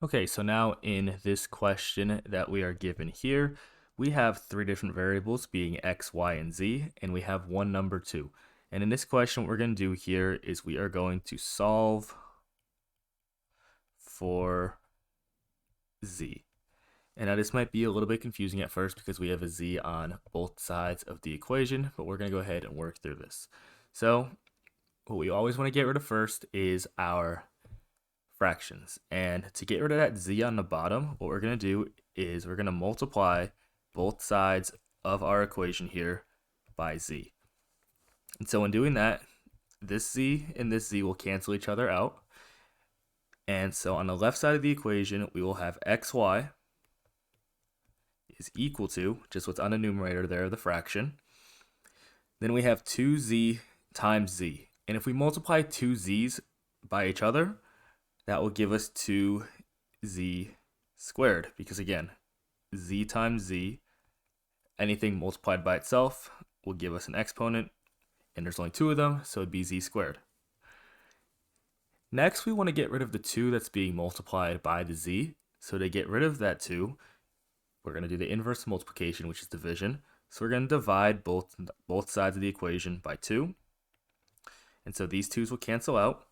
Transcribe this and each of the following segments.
Okay, so now in this question that we are given here, we have three different variables being x, y, and z, and we have one number 2. And in this question, what we're going to do here is we are going to solve for z. And now this might be a little bit confusing at first because we have a z on both sides of the equation, but we're going to go ahead and work through this. So what we always want to get rid of first is our fractions. And to get rid of that z on the bottom, what we're going to do is we're going to multiply both sides of our equation here by z. And so in doing that, this z and this z will cancel each other out. And so on the left side of the equation, we will have xy is equal to, just what's on the numerator there, the fraction. Then we have 2z times z. And if we multiply two z's by each other, that will give us 2z squared, because again, z times z, anything multiplied by itself will give us an exponent, and there's only two of them, so it'd be z squared. Next, we want to get rid of the 2 that's being multiplied by the z. So to get rid of that 2, we're going to do the inverse multiplication, which is division. So we're going to divide both sides of the equation by 2. And so these 2's will cancel out.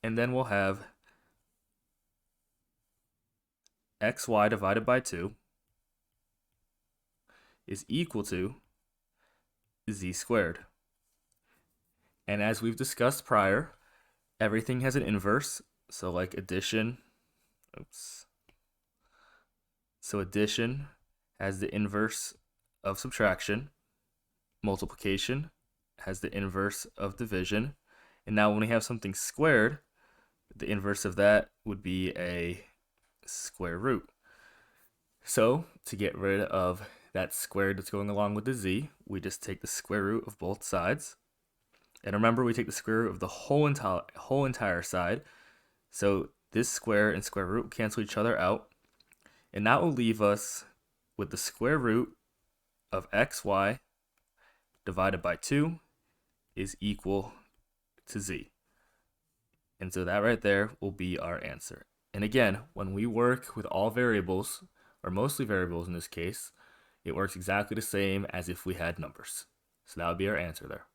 And then we'll have xy divided by 2 is equal to z squared. And as we've discussed prior, everything has an inverse. So like addition, So addition has the inverse of subtraction. Multiplication has the inverse of division. And now when we have something squared, the inverse of that would be a square root. So to get rid of that squared that's going along with the z, we just take the square root of both sides. And remember, we take the square root of the whole entire side. So this square and square root cancel each other out. And that will leave us with the square root of xy divided by 2 is equal to z. And so that right there will be our answer. And again, when we work with all variables, or mostly variables in this case, it works exactly the same as if we had numbers. So that would be our answer there.